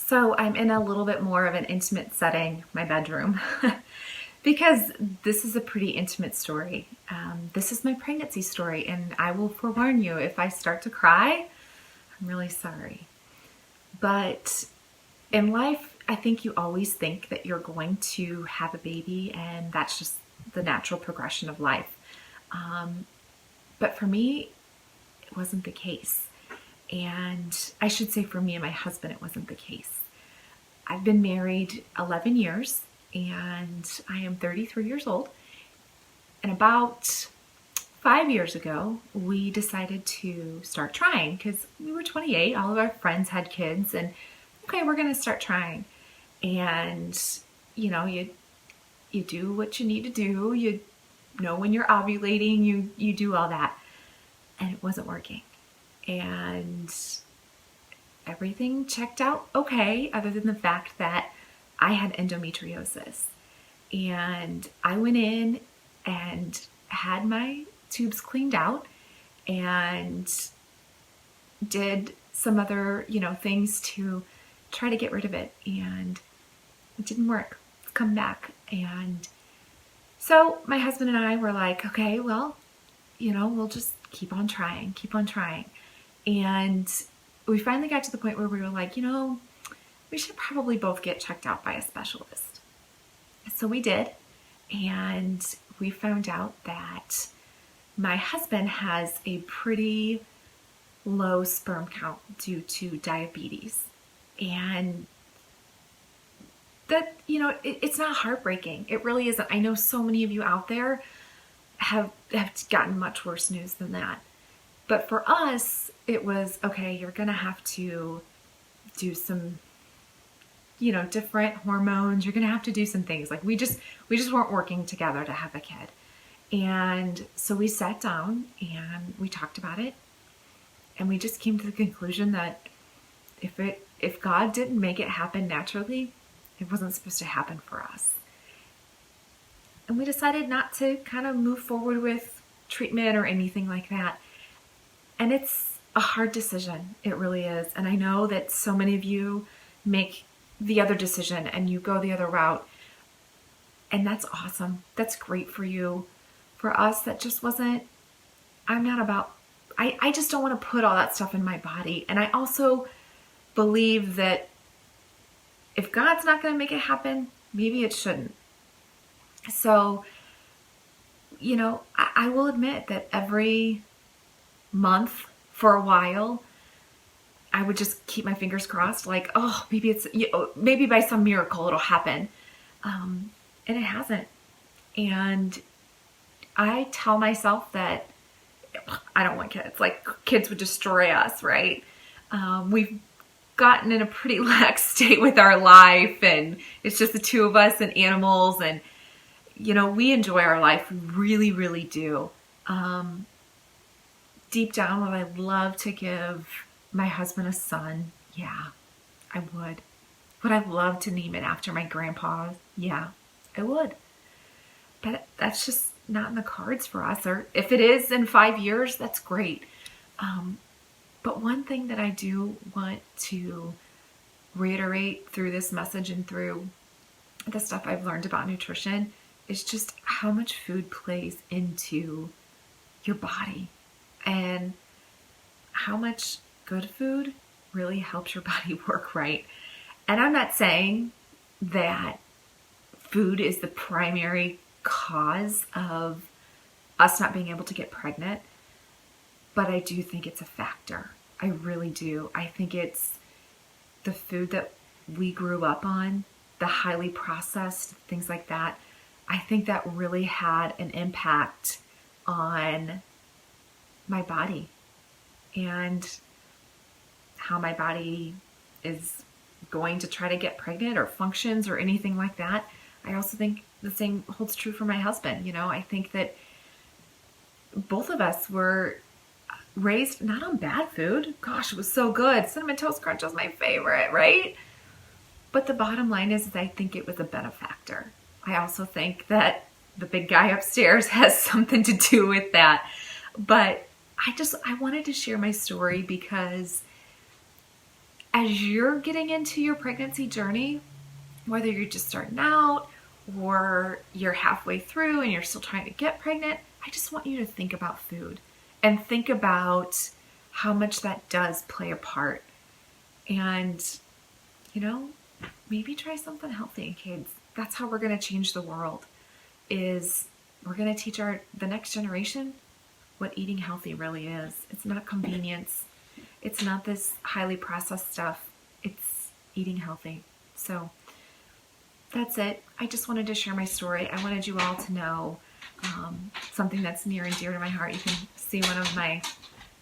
So I'm in a little bit more of an intimate setting, my bedroom, because this is a pretty intimate story. This is my pregnancy story, and I will forewarn you, if I start to cry, I'm really sorry. But in life, I think you always think that you're going to have a baby, and that's just the natural progression of life. But for me, it wasn't the case. And I should say for me and my husband, it wasn't the case. I've been married 11 years and I am 33 years old. And about 5 years ago, we decided to start trying because we were 28. All of our friends had kids, and okay, we're going to start trying. And you do what you need to do. You know when you're ovulating, you do all that. And it wasn't working. And everything checked out okay, other than the fact that I had endometriosis. And I went in and had my tubes cleaned out and did some other, things to try to get rid of it. And it didn't work. It's come back. And so my husband and I were like, okay, well, we'll just keep on trying. And we finally got to the point where we were like, we should probably both get checked out by a specialist. So we did. And we found out that my husband has a pretty low sperm count due to diabetes. And that, it's not heartbreaking. It really isn't. I know so many of you out there have gotten much worse news than that. But for us, it was, okay, you're going to have to do some, different hormones. You're going to have to do some things. Like we just weren't working together to have a kid. And so we sat down and we talked about it. And we just came to the conclusion that if God didn't make it happen naturally, it wasn't supposed to happen for us. And we decided not to kind of move forward with treatment or anything like that. And it's a hard decision. It really is. And I know that so many of you make the other decision and you go the other route. And that's awesome. That's great for you. For us, that just wasn't, I just don't want to put all that stuff in my body. And I also believe that if God's not going to make it happen, maybe it shouldn't. So, I will admit that every month for a while, I would just keep my fingers crossed, like, oh, maybe by some miracle it'll happen. And it hasn't. And I tell myself that I don't want kids. Like, kids would destroy us, right? We've gotten in a pretty lax state with our life, and it's just the two of us and animals, and we enjoy our life. We really, really do. Deep down, would I love to give my husband a son? Yeah, I would. Would I love to name it after my grandpa? Yeah, I would. But that's just not in the cards for us. Or if it is in 5 years, that's great. But one thing that I do want to reiterate through this message and through the stuff I've learned about nutrition is just how much food plays into your body and how much good food really helps your body work right. And I'm not saying that food is the primary cause of us not being able to get pregnant, but I do think it's a factor. I really do. I think it's the food that we grew up on, the highly processed, things like that. I think that really had an impact on my body and how my body is going to try to get pregnant or functions or anything like that. I also think the same holds true for my husband. I think that both of us were raised not on bad food. Gosh, it was so good. Cinnamon Toast Crunch was my favorite, right? But the bottom line is I think it was a benefactor. I also think that the big guy upstairs has something to do with that. But I wanted to share my story because as you're getting into your pregnancy journey, whether you're just starting out or you're halfway through and you're still trying to get pregnant, I just want you to think about food and think about how much that does play a part. And, you know, maybe try something healthy, kids. That's how we're going to change the world, is we're going to teach the next generation what eating healthy really is. It's not convenience. It's not this highly processed stuff. It's eating healthy. So that's it. I just wanted to share my story. I wanted you all to know something that's near and dear to my heart. You can see one of my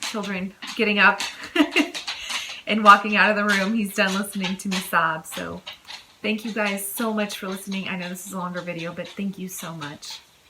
children getting up and walking out of the room. He's done listening to me sob. So thank you guys so much for listening. I know this is a longer video, but thank you so much.